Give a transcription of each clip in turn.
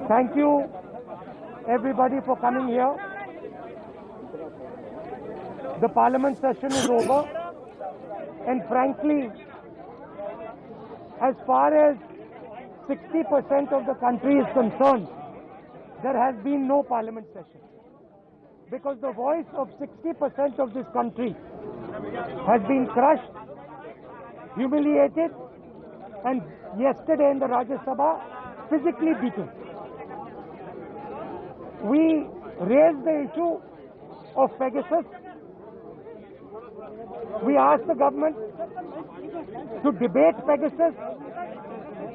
Thank you, everybody, for coming here. The Parliament session is over, and frankly, as far as 60% of the country is concerned, there has been no Parliament session. Because the voice of 60% of this country has been crushed, humiliated, and yesterday in the Rajya Sabha, physically beaten. We raised the issue of Pegasus. We asked the government to debate Pegasus.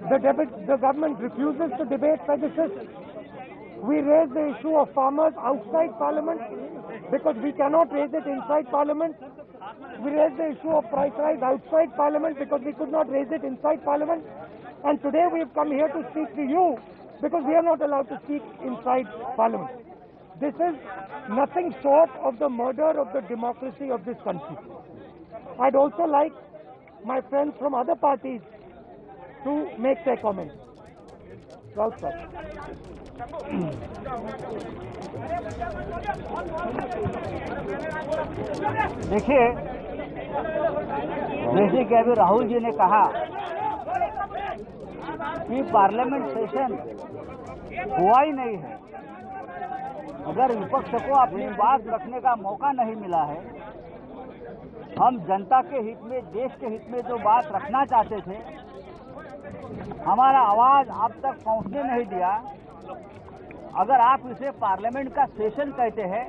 The government refuses to debate Pegasus. We raised the issue of farmers outside Parliament because we cannot raise it inside Parliament. We raised the issue of price rise outside Parliament because we could not raise it inside Parliament. And today we have come here to speak to you because we are not allowed to speak inside Parliament. This is nothing short of the murder of the democracy of this country. I'd also like my friends from other parties to make their comments. Raul sir. देखिए, जैसे कि अभी राहुल जी ने कहा कि parliament session हुआ ही नहीं है। अगर विपक्ष को अपनी बात रखने का मौका नहीं मिला है, हम जनता के हित में, देश के हित में जो बात रखना चाहते थे, हमारा आवाज आप तक पहुंचने नहीं दिया। अगर आप इसे पार्लियामेंट का सेशन कहते हैं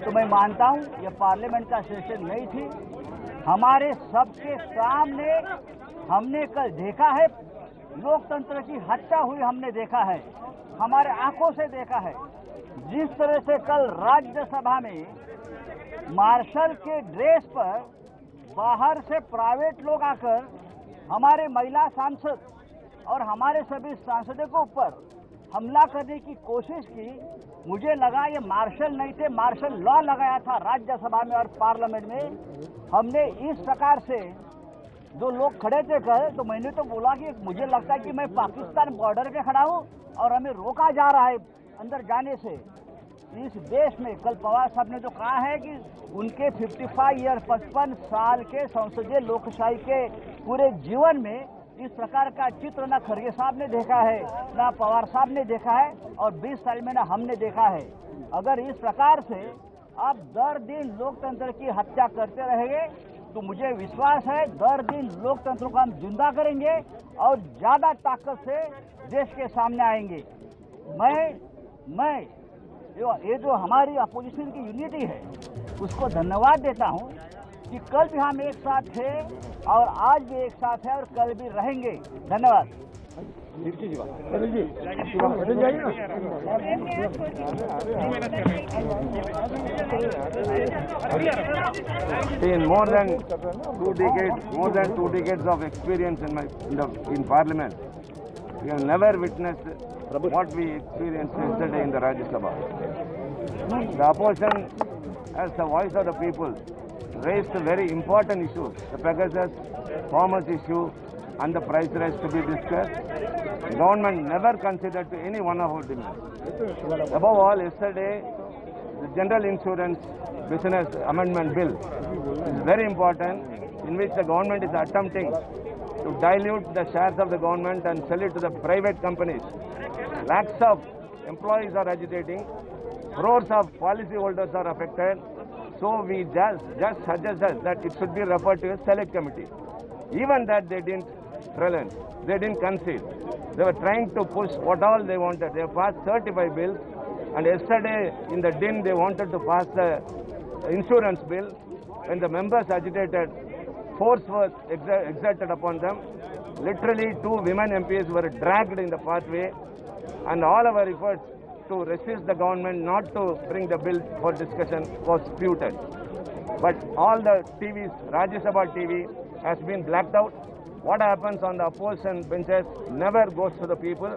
तो मैं मानता हूं ये पार्लियामेंट का सेशन नहीं थी। हमारे सबके सामने हमने कल देखा है, लोकतंत्र की हत्या हुई हमने देखा है, हमारे आंखों से देखा है। जिस तरह से कल राज्यसभा में मार्शल के ड्रेस पर बाहर से प्राइवेट लोग आकर हमारे महिला सांसद और हमारे सभी सांसदों के ऊपर हमला करने की कोशिश की, मुझे लगा ये मार्शल नहीं थे, मार्शल लॉ लगाया था राज्यसभा में और पार्लियामेंट में। हमने इस प्रकार से जो लोग खड़े थे कल, तो मैंने तो बोला कि मुझे लगता है कि मैं पाकिस्तान बॉर्डर पे खड़ा हूं और हमें रोका जा रहा है अंदर जाने से। इस देश में कल पवार साहब ने जो कहा है कि उनके 55 साल के संसदीय लोकशाही के पूरे जीवन में इस प्रकार का चित्र ना खड़गे साहब ने देखा है, ना पवार साहब ने देखा है, और 20 साल में ना हमने देखा है। अगर इस प्रकार से आप दर दिन लोकतंत्र की हत्या करते रहेंगे तो मुझे विश्वास है दर दिन लोकतंत्र को हम जिंदा करेंगे और ज्यादा ताकत से देश के सामने आएंगे। मैं ये जो हमारी अपोजिशन की यूनिटी है उसको धन्यवाद देता हूं कि कल भी हम एक साथ थे और आज भी एक साथ है और कल भी रहेंगे। धन्यवाद। In more than 2 decades of experience in Parliament, we have never witnessed what we experienced yesterday in the Rajya Sabha. The opposition, as the voice of the people, raised very important issues. The Pegasus, farmers issue, and the price rise to be discussed. The government never considered to any one of our demands. Above all, yesterday, the General Insurance Business Amendment Bill is very important, in which the government is attempting to dilute the shares of the government and sell it to the private companies. Lakhs of employees are agitating, crores of policyholders are affected. So we just suggested that it should be referred to a select committee. Even that they didn't relent, they didn't concede. They were trying to push what all they wanted. They passed 35 bills, and yesterday in the din they wanted to pass the insurance bill. When the members agitated, force was exerted upon them. Literally 2 women MPs were dragged in the pathway, and all our efforts to resist the government not to bring the bill for discussion was futile. But all the TVs, Rajya Sabha TV has been blacked out. What happens on the opposition benches never goes to the people.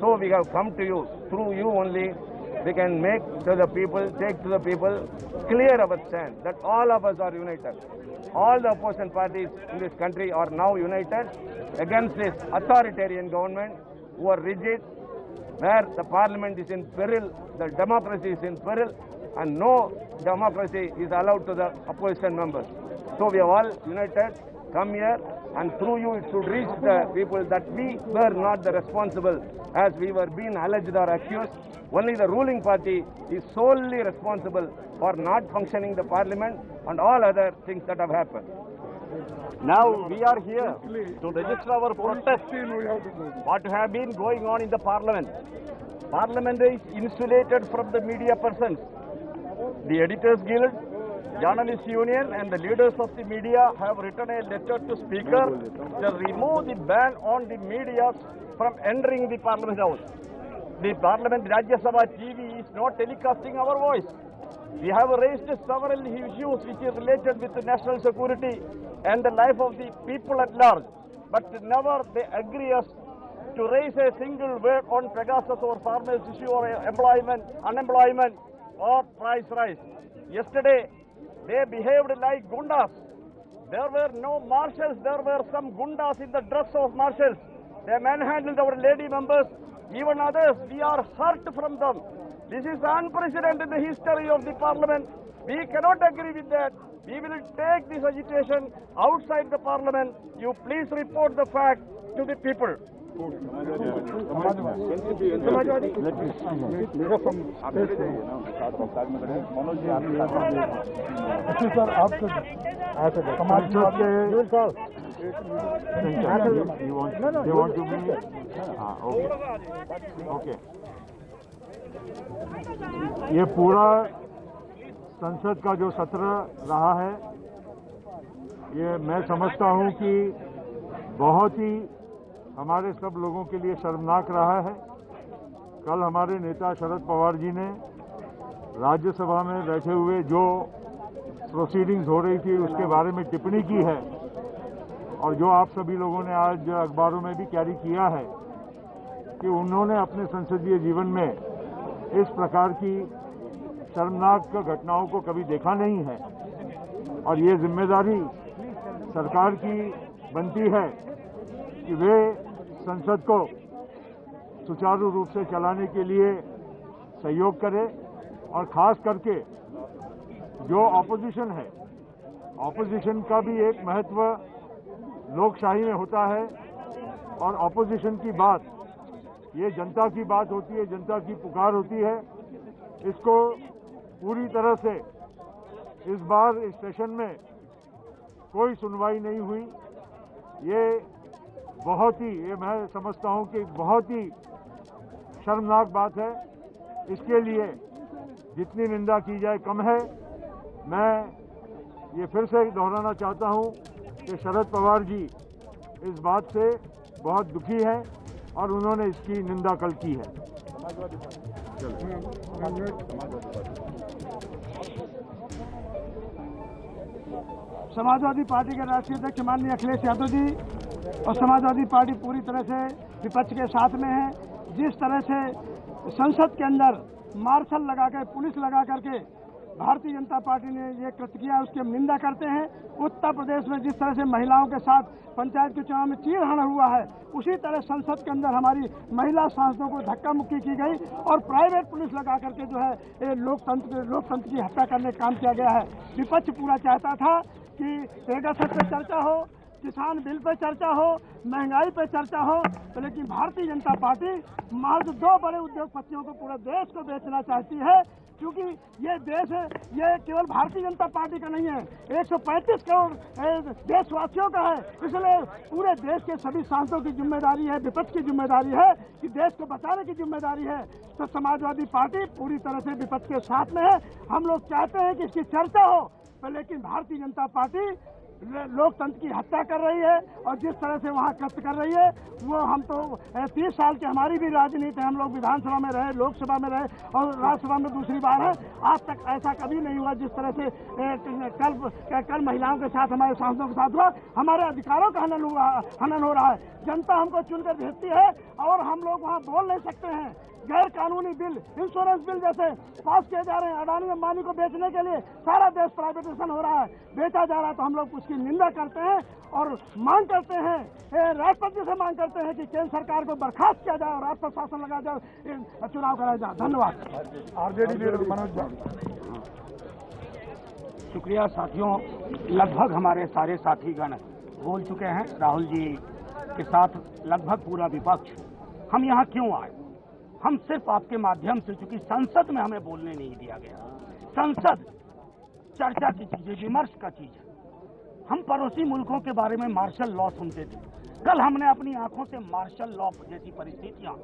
So we have come to you, through you only, we can make to the people, take to the people, clear our stand that all of us are united. All the opposition parties in this country are now united against this authoritarian government who are rigid, where the parliament is in peril, the democracy is in peril, and no democracy is allowed to the opposition members. So we have all united, come here, and through you it should reach the people that we were not the responsible as we were being alleged or accused. Only the ruling party is solely responsible for not functioning the parliament and all other things that have happened. Now we are here to register our protest. What have been going on in the parliament? Parliament is insulated from the media persons. The Editors Guild, Journalists Union and the leaders of the media have written a letter to Speaker to remove the ban on the media from entering the Parliament House. The Parliament Rajya Sabha TV is not telecasting our voice. We have raised several issues which is related with the national security and the life of the people at large. But never they agree us to raise a single word on Pegasus or farmers issue or employment, unemployment or price rise. Yesterday, they behaved like gundas. There were no marshals, there were some gundas in the dress of marshals. They manhandled our lady members, even others. We are hurt from them. This is unprecedented in the history of the parliament. We cannot agree with that. We will take this agitation outside the parliament. You please report the fact to the people. ये पूरा संसद का जो सत्र रहा है, ये मैं समझता हूं कि बहुत ही हमारे सब लोगों के लिए शर्मनाक रहा है। कल हमारे नेता शरद पवार जी ने राज्यसभा में बैठे हुए जो प्रोसीडिंग्स हो रही थी उसके बारे में टिप्पणी की है और जो आप सभी लोगों ने आज अखबारों में भी कैरी किया है कि उन्होंने अपने संसदीय जीवन में इस प्रकार की शर्मनाक घटनाओं को कभी देखा नहीं है और ये जिम्मेदारी सरकार की बनती है कि वे संसद को सुचारू रूप से चलाने के लिए सहयोग करे और खास करके जो ऑपोजिशन है, ऑपोजिशन का भी एक महत्व लोकशाही में होता है और ऑपोजिशन की बात ये जनता की बात होती है, जनता की पुकार होती है। इसको पूरी तरह से इस बार इस सेशन में कोई सुनवाई नहीं हुई। ये मैं समझता हूं कि बहुत ही शर्मनाक बात है। इसके लिए जितनी निंदा की जाए कम है। मैं ये फिर से दोहराना चाहता हूं कि शरद पवार जी इस बात से बहुत दुखी है और उन्होंने इसकी निंदा कल की है। समाजवादी पार्टी के राष्ट्रीय अध्यक्ष माननीय अखिलेश यादव जी और समाजवादी पार्टी पूरी तरह से विपक्ष के साथ में है। जिस तरह से संसद के अंदर मार्शल लगाकर, पुलिस लगा करके भारतीय जनता पार्टी ने ये कृत्य किया, उसकी हम निंदा करते हैं। उत्तर प्रदेश में जिस तरह से महिलाओं के साथ पंचायत के चुनाव में चीरहरण हुआ है, उसी तरह संसद के अंदर हमारी महिला सांसदों को धक्का मुक्की की गई और प्राइवेट पुलिस लगा करके जो है ये लोकतंत्र की हत्या करने का काम किया गया है। विपक्ष पूरा चाहता था कि पेगासस पे चर्चा हो, किसान बिल पे चर्चा हो, महंगाई पे चर्चा हो, तो लेकिन भारतीय जनता पार्टी महज 2 बड़े उद्योगपतियों को पूरे देश को बेचना चाहती है। क्योंकि ये देश है, ये केवल भारतीय जनता पार्टी का नहीं है, 135 करोड़ देशवासियों का है। इसलिए पूरे देश के सभी सांसदों की जिम्मेदारी है, विपक्ष की जिम्मेदारी है कि देश को बचाने की जिम्मेदारी है। तो समाजवादी पार्टी पूरी तरह से विपक्ष के साथ में है। हम लोग चाहते हैं कि इसकी चर्चा हो, तो लेकिन भारतीय जनता पार्टी लोकतंत्र की हत्या कर रही है और जिस तरह से वहाँ कृत्य कर रही है वो हम तो 30 साल की हमारी भी राजनीति है। हम लोग विधानसभा में रहे, लोकसभा में रहे और राज्यसभा में दूसरी बार है। आज तक ऐसा कभी नहीं हुआ जिस तरह से कल महिलाओं के साथ, हमारे सांसदों के साथ हुआ। हमारे अधिकारों का हनन हो रहा है। जनता हमको चुनकर भेजती है और हम लोग वहाँ बोल नहीं सकते हैं। गैर कानूनी बिल, इंश्योरेंस बिल जैसे पास किए जा रहे हैं। अडानी अंबानी को बेचने के लिए सारा देश प्राइवेटाइजेशन हो रहा है, बेचा जा रहा है। तो हम लोग उसकी निंदा करते हैं और मांग करते हैं, राष्ट्रपति से मांग करते हैं कि केंद्र सरकार को बर्खास्त किया जाए और राष्ट्र शासन लगाया जाए, चुनाव कराया जाए। धन्यवाद। RJD leader Manoj Jha. शुक्रिया साथियों, लगभग हमारे सारे साथीगण बोल चुके हैं। राहुल जी के साथ लगभग पूरा विपक्ष। हम यहाँ क्यों आए? हम सिर्फ आपके माध्यम से, चूंकि संसद में हमें बोलने नहीं दिया गया। संसद चर्चा की चीज है, विमर्श का चीज है। हम पड़ोसी मुल्कों के बारे में मार्शल लॉ सुनते थे। कल हमने अपनी आंखों से मार्शल लॉ जैसी परिस्थितियां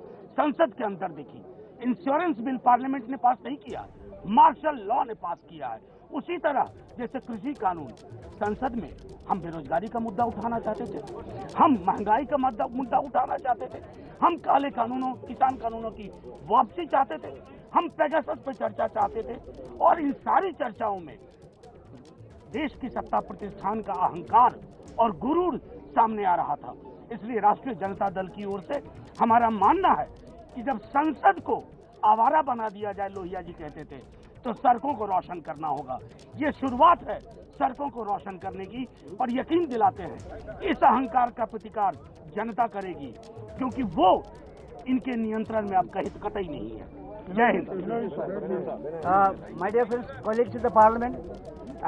संसद के अंदर देखी। इंश्योरेंस बिल पार्लियामेंट ने पास नहीं किया, मार्शल लॉ ने पास किया है। उसी तरह जैसे कृषि कानून, संसद में हम बेरोजगारी का मुद्दा उठाना चाहते थे, हम महंगाई का मुद्दा उठाना चाहते थे, हम काले कानूनों, किसान कानूनों की वापसी चाहते थे, हम पेगासस पर चर्चा चाहते थे। और इन सारी चर्चाओं में देश की सत्ता प्रतिष्ठान का अहंकार और गुरूर सामने आ रहा था। इसलिए राष्ट्रीय जनता दल की ओर से हमारा मानना है कि जब संसद को आवारा बना दिया जाए, लोहिया जी कहते थे, तो सड़कों को रोशन करना होगा। ये शुरुआत है सड़कों को रोशन करने की, और यकीन दिलाते हैं इस अहंकार का प्रतिकार जनता करेगी, क्योंकि वो इनके नियंत्रण में अब कहीं कतई नहीं है। जय Hind. My dear friends, colleagues in the Parliament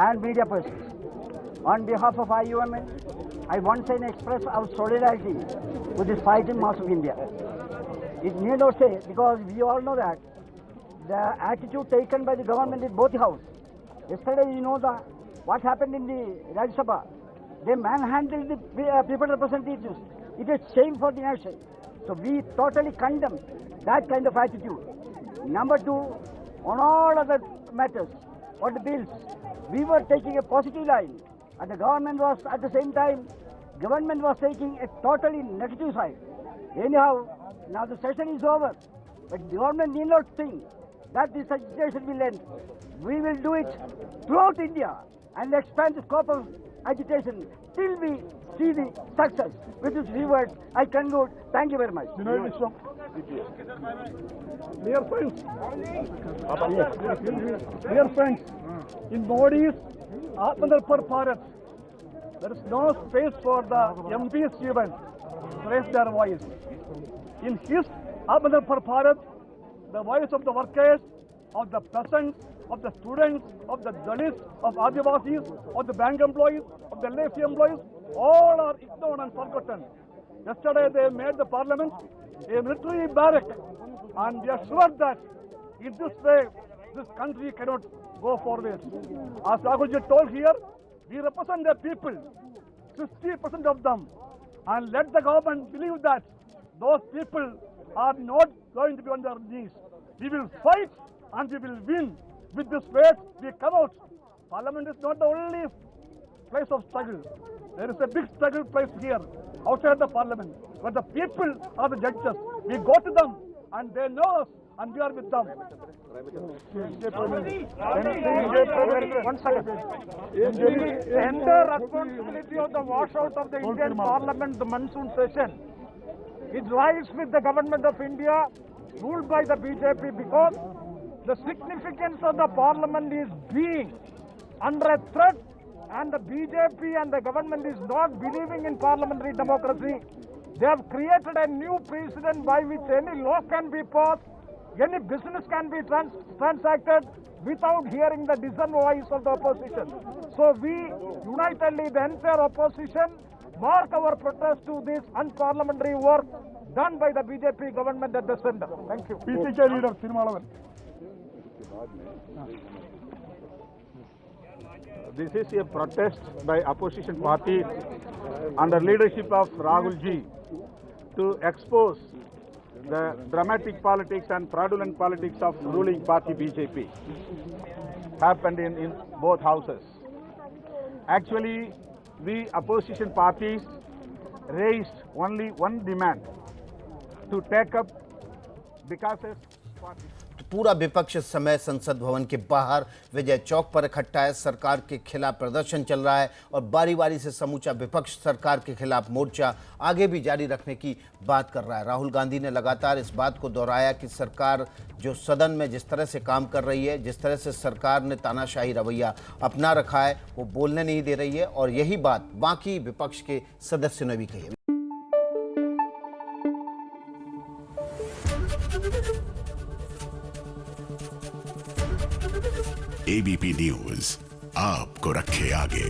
and media persons, on behalf of IUMN, I once again express our solidarity with this fighting mass of India. It need not say, because we all know that the attitude taken by the government in both the houses. Yesterday, you know what happened in the Rajya Sabha. They manhandled the people representatives. It is shame for the nation. So we totally condemn that kind of attitude. Number two, on all other matters, on the bills, we were taking a positive line, and the government was at the same time, government was taking a totally negative side. Anyhow, now the session is over, but the government need not think that this agitation will end. We will do it throughout India and expand the scope of agitation till we see the success. With these few words, I conclude. Thank you very much. Dear friends, in Modi's Atmanirbhar Bharat, there is no space for the MPs even to raise their voice. In his Atmanirbhar Bharat, the voice of the workers, of the peasants, of the students, of the Dalits, of Adivasis, of the bank employees, of the LIC employees, all are ignored and forgotten. Yesterday they made the parliament a military barrack, and we are sure that in this way this country cannot go forward. As Rahulji told here, we represent the people, 60% of them, and let the government believe that those people are not going to be on their knees. We will fight and we will win. With this faith, we come out. Parliament is not the only place of struggle. There is a big struggle place here, outside the parliament, where the people are the judges. We go to them and they know us and we are with them. 1 second. The entire responsibility of the washout of the Indian Parliament, the monsoon session, it lies with the government of India, ruled by the BJP, because the significance of the Parliament is being under a threat, and the BJP and the government is not believing in parliamentary democracy. They have created a new precedent by which any law can be passed, any business can be transacted without hearing the dissent voice of the opposition. So we unitedly, the entire opposition, mark our protest to this unparliamentary work done by the BJP government at the center. Thank you. PCK leader Tirumalavan. This is a protest by opposition parties under leadership of Rahul ji to expose the dramatic politics and fraudulent politics of ruling party BJP happened in both houses. Actually, we opposition parties raised only one demand: to take up Bikas's party. पूरा विपक्ष इस समय संसद भवन के बाहर विजय चौक पर इकट्ठा है। सरकार के खिलाफ प्रदर्शन चल रहा है और बारी बारी से समूचा विपक्ष सरकार के खिलाफ मोर्चा आगे भी जारी रखने की बात कर रहा है। राहुल गांधी ने लगातार इस बात को दोहराया कि सरकार जो सदन में जिस तरह से काम कर रही है, जिस तरह से सरकार ने तानाशाही रवैया अपना रखा है, वो बोलने नहीं दे रही है और यही बात बाकी विपक्ष के सदस्यों ने भी कही है। एबीपी न्यूज आपको रखे आगे।